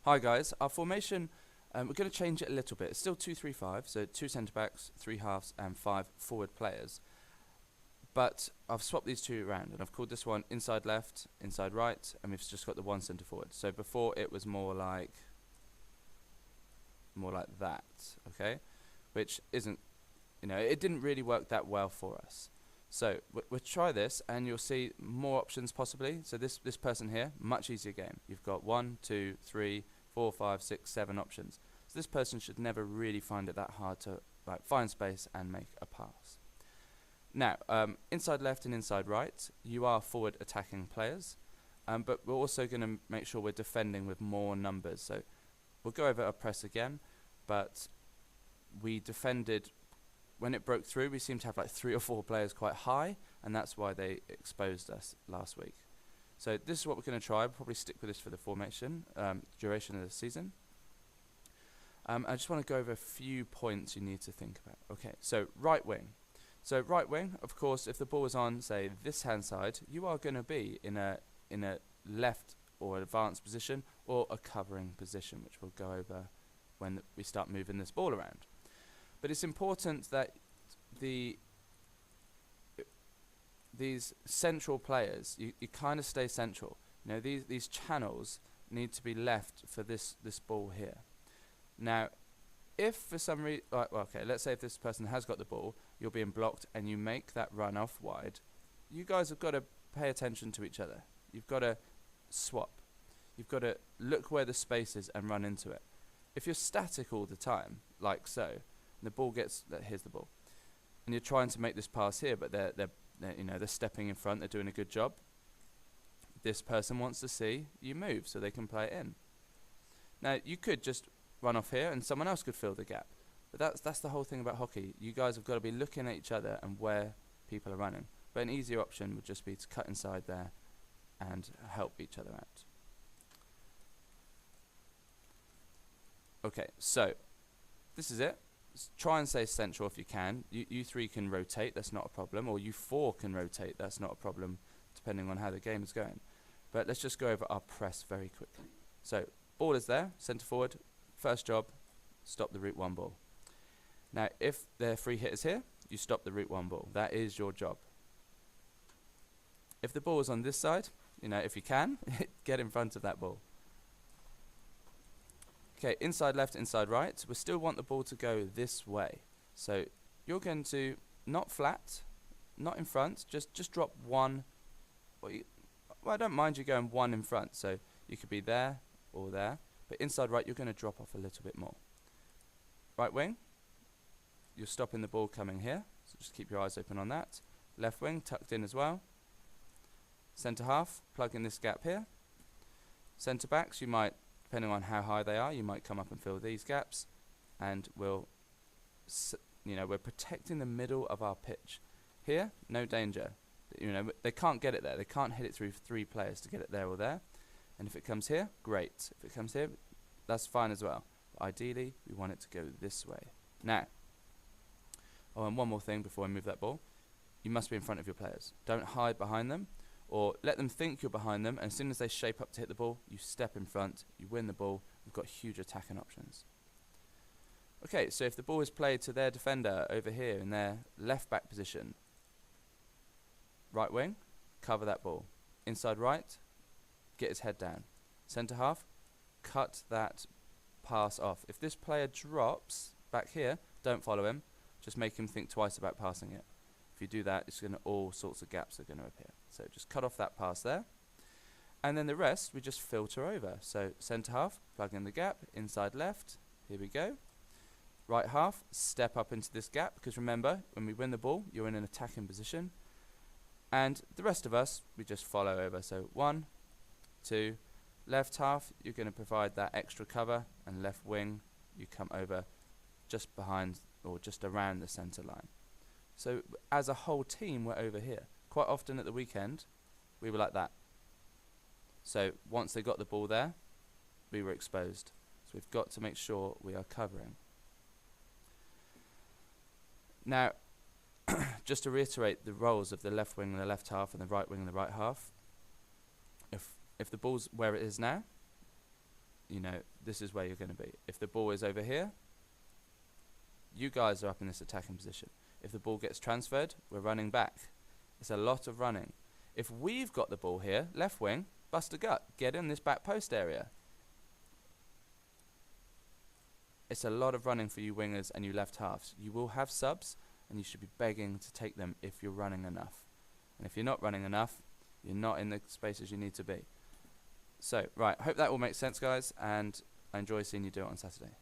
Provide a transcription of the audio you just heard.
Hi guys, our formation, we're going to change it a little bit. It's still 2-3-5, so 2 centre-backs, 3 halves and 5 forward players. But I've swapped these two around and I've called this one inside left, inside right, and we've just got the one centre forward. So before it was more like that, okay? Which isn't, it didn't really work that well for us. So we'll try this and you'll see more options possibly. So this person here, much easier game. You've got 1, 2, 3, 4, 5, 6, 7 options. So this person should never really find it that hard to find space and make a pass. Now, inside left and inside right, you are forward attacking players, but we're also going to make sure we're defending with more numbers. So we'll go over our press again, but we defended. When it broke through, we seemed to have like 3 or 4 players quite high, and that's why they exposed us last week. So this is what we're going to try. We'll probably stick with this for the formation, duration of the season. I just want to go over a few points you need to think about. Okay, so right wing. So right wing, of course, if the ball is on, say, this hand side, you are going to be in a left or advanced position or a covering position, which we'll go over when we start moving this ball around. But it's important that these central players, you kind of stay central. These channels need to be left for this ball here. Now, if for some reason, let's say if this person has got the ball, you're being blocked and you make that run off wide, you guys have got to pay attention to each other. You've got to swap. You've got to look where the space is and run into it. If you're static all the time, like so, the ball gets, here's the ball, and you're trying to make this pass here, but they're stepping in front, they're doing a good job. This person wants to see you move so they can play it in. Now you could just run off here and someone else could fill the gap, but that's the whole thing about hockey. You guys have got to be looking at each other and where people are running. But an easier option would just be to cut inside there and help each other out. Okay, so this is it. Try and stay central if you can. You 3 can rotate, that's not a problem, or you 4 can rotate, that's not a problem, depending on how the game is going. But let's just go over our press very quickly. So, ball is there, centre forward, first job, stop the route 1 ball. Now, if there are free hitters here, you stop the route 1 ball. That is your job. If the ball is on this side, if you can, get in front of that ball. Okay, inside left, inside right. We still want the ball to go this way. So you're going to, not flat, not in front, just drop 1. Well, I don't mind you going 1 in front. So you could be there or there. But inside right, you're going to drop off a little bit more. Right wing, you're stopping the ball coming here. So just keep your eyes open on that. Left wing, tucked in as well. Centre half, plug in this gap here. Centre backs, you might, depending on how high they are, you might come up and fill these gaps, and we're protecting the middle of our pitch. Here, no danger. They can't get it there. They can't hit it through 3 players to get it there or there. And if it comes here, great. If it comes here, that's fine as well. But ideally, we want it to go this way. Now, and one more thing before I move that ball. You must be in front of your players. Don't hide behind them, or let them think you're behind them, and as soon as they shape up to hit the ball, you step in front, you win the ball, you've got huge attacking options. Okay, so if the ball is played to their defender over here in their left back position, right wing, cover that ball. Inside right, get his head down. Centre half, cut that pass off. If this player drops back here, don't follow him, just make him think twice about passing it. If you do that, it's all sorts of gaps are going to appear. So just cut off that pass there. And then the rest, we just filter over. So centre half, plug in the gap, inside left, here we go. Right half, step up into this gap, because remember, when we win the ball, you're in an attacking position. And the rest of us, we just follow over. So 1, 2, left half, you're going to provide that extra cover, and left wing, you come over just behind or just around the centre line. So as a whole team, we're over here. Quite often at the weekend, we were like that. So once they got the ball there, we were exposed. So we've got to make sure we are covering. Now, just to reiterate the roles of the left wing and the left half and the right wing and the right half, if the ball's where it is now, this is where you're going to be. If the ball is over here, you guys are up in this attacking position. If the ball gets transferred, we're running back. It's a lot of running. If we've got the ball here, left wing, bust a gut, get in this back post area. It's a lot of running for you wingers and you left halves. You will have subs, and you should be begging to take them if you're running enough. And if you're not running enough, you're not in the spaces you need to be. So, right, hope that all makes sense, guys, and I enjoy seeing you do it on Saturday.